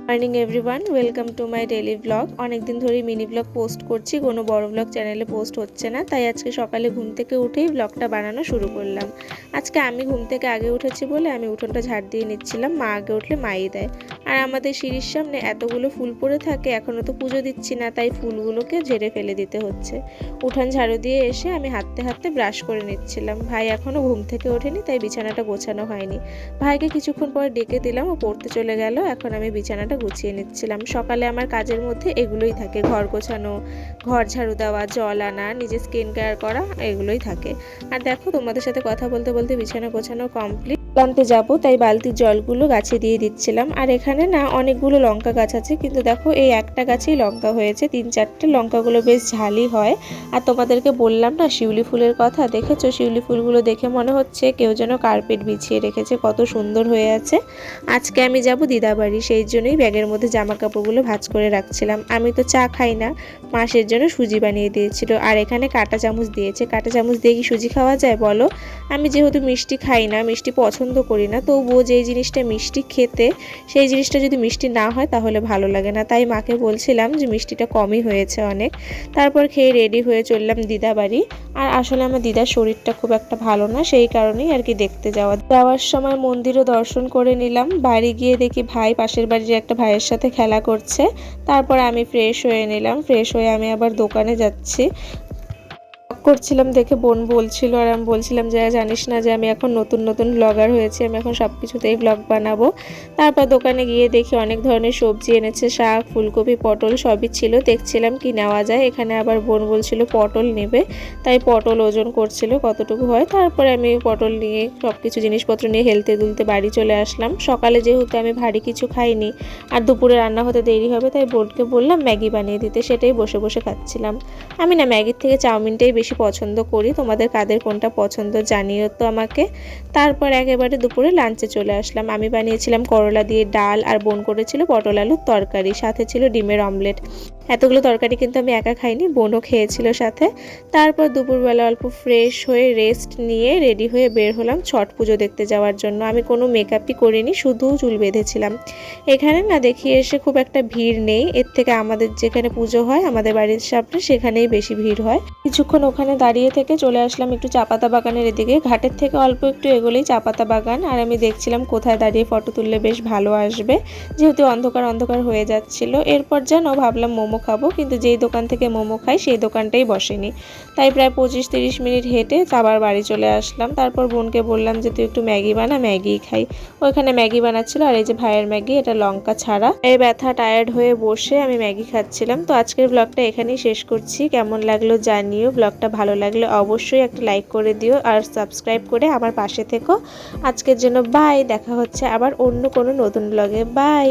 Morning everyone, welcome to my daily blog. অনেক দিন ধরেই মিনি ব্লগ পোস্ট করছি, কোনো বড় ব্লগ চ্যানেলে পোস্ট হচ্ছে না, তাই আজকে সকালে ঘুম থেকে উঠেই ব্লগটা বানানো শুরু করলাম। আজকে আমি ঘুম থেকে আগে উঠেছি বলে আমি উঠোনটা ঝাড় দিয়ে নিচ্ছিলাম। মা আগে উঠলে মাই দেয়। আর আমাদের সিঁড়ির সামনে এতগুলো ফুল পড়ে থাকে, এখনও তো পুজো দিচ্ছি না, তাই ফুলগুলোকে ঝেড়ে ফেলে দিতে হচ্ছে। উঠান ঝাড়ু দিয়ে এসে আমি হাঁটতে হাঁটতে ব্রাশ করে নিচ্ছিলাম। ভাই এখনও ঘুম থেকে ওঠেনি, তাই বিছানাটা গোছানো হয়নি। ভাইকে কিছুক্ষণ পর ডেকে দিলাম, ও পড়তে চলে গেল। এখন আমি বিছানাটা গুছিয়ে নিচ্ছিলাম। সকালে আমার কাজের মধ্যে এগুলোই থাকে, ঘর গোছানো, ঘর ঝাড়ু দেওয়া, জল আনা, নিজের স্কিন কেয়ার করা, এগুলোই থাকে। আর দেখো, তোমাদের সাথে কথা বলতে বলতে বিছানা গোছানো কমপ্লিট। আনতে যাবো, তাই বালতির জলগুলো গাছে দিয়ে দিচ্ছিলাম। আর এখানে না অনেকগুলো লঙ্কা গাছ আছে, কিন্তু দেখো এই একটা গাছেই লঙ্কা হয়েছে, 3-4টে। লঙ্কাগুলো বেশ ঝালই হয়। আর তোমাদেরকে বললাম না শিউলি ফুলের কথা, দেখেছো? শিউলি ফুলগুলো দেখে মনে হচ্ছে কেউ যেন কার্পেট বিছিয়ে রেখেছে, কত সুন্দর হয়ে আছে। আজকে আমি যাব দিদাবাড়ি, সেই জন্যই ব্যাগের মধ্যে জামা কাপড়গুলো ভাঁজ করে রাখছিলাম। আমি তো চা খাই না, মাসের জন্য সুজি বানিয়ে দিয়েছিল। আর এখানে কাঁটা চামচ দিয়েছে। কাঁটা চামচ দিয়ে কি সুজি খাওয়া যায় বলো? আমি যেহেতু মিষ্টি খাই না, মিষ্টি পছন্দ করি না, তবুও যেই জিনিসটা মিষ্টি খেতে, সেই জিনিসটা যদি মিষ্টি না হয় তাহলে ভালো লাগে না। তাই মাকে বলছিলাম যে মিষ্টিটা কমই হয়েছে অনেক। তারপর খেয়ে রেডি হয়ে চললাম দিদাবাড়ি। আর আসলে আমার দিদার শরীরটা খুব একটা ভালো না, সেই কারণেই আর কি দেখতে যাওয়ার সময় মন্দিরও দর্শন করে নিলাম। বাড়ি গিয়ে দেখি ভাই পাশের বাড়ির একটা ভাইয়ের সাথে খেলা করছে। তারপর আমি ফ্রেশ হয়ে নিলাম। ফ্রেশ হয়ে আমি আবার দোকানে যাচ্ছি। করছিলাম দেখে বোন বলছিল, আর আমি বলছিলাম যে জানিস না যে আমি এখন নতুন নতুন ব্লগার হয়েছি, আমি এখন সব কিছুতেই ব্লগ বানাবো। তারপর দোকানে গিয়ে দেখি অনেক ধরনের সবজি এনেছে, শাক, ফুলকপি, পটল সবই ছিল। দেখছিলাম কি নেওয়া যায়। এখানে আবার বোন বলছিল পটল নেবে, তাই পটল ওজন করছিল কতটুকু হয়। তারপরে আমি পটল নিয়ে সব কিছু জিনিসপত্র নিয়ে হেলতে দুলতে বাড়ি চলে আসলাম। সকালে যেহেতু আমি ভারী কিছু খাইনি, আর দুপুরে রান্না হতে দেরি হবে, তাই বোনকে বললাম ম্যাগি বানিয়ে দিতে। সেটাই বসে বসে খাচ্ছিলাম। আমি না ম্যাগির থেকে চাউমিনটাই বেশি পছন্দ করি। তোমাদের কাদের কোনটা পছন্দ জানিও তো আমাকে। তারপর একেবারে দুপুরে লাঞ্চে চলে আসলাম। আমি বানিয়েছিলাম করলা দিয়ে ডাল, আর বোন করেছিল পটল আলুর তরকারি, সাথে ছিল ডিমের অমলেট। এতগুলো তরকারি কিন্তু আমি একা খাইনি, বোনও খেয়েছিল সাথে। তারপর দুপুরবেলা অল্প ফ্রেশ হয়ে রেস্ট নিয়ে রেডি হয়ে বের হলাম ছট পুজো দেখতে যাওয়ার জন্য। আমি কোনো মেকআপই করিনি, শুধু চুল বেঁধেছিলাম। এখানে না দেখি এসে খুব একটা ভিড় নেই, এর থেকে আমাদের যেখানে পুজো হয় আমাদের বাড়ির সামনে, সেখানেই বেশি ভিড় হয়। কিছুক্ষণ ওখানে দাঁড়িয়ে থেকে চলে আসলাম একটু চা পাতা বাগানের এদিকে। ঘাটের থেকে অল্প একটু এগোলেই চা পাতা বাগান। আর আমি দেখছিলাম কোথায় দাঁড়িয়ে ফটো তুললে বেশ ভালো আসবে, যেহেতু অন্ধকার অন্ধকার হয়ে যাচ্ছিল। এরপর যেন ভাবলাম মোমো খাবো, কিন্তু যেই দোকান থেকে মোমো খাই সেই দোকানটাই বসেনি। তাই প্রায় 25-30 মিনিট হেঁটে আবার বাড়ি চলে আসলাম। তারপর বোনকে বললাম যে তুই একটু ম্যাগি বানা, ম্যাগি খাই। ওইখানে ম্যাগি বানাচ্ছিল, আর এই যে ভাইয়ের ম্যাগি, এটা লঙ্কা ছাড়া। এই ব্যথা টায়ার্ড হয়ে বসে আমি ম্যাগি খাচ্ছিলাম। তো আজকের ব্লগটা এখানেই শেষ করছি। কেমন লাগলো জানিও। ব্লগটা ভালো লাগলে অবশ্যই একটা লাইক করে দিও, আর সাবস্ক্রাইব করে আমার পাশে থেকো। আজকের জন্য বাই। দেখা হচ্ছে আবার অন্য কোনো নতুন ব্লগে। বাই।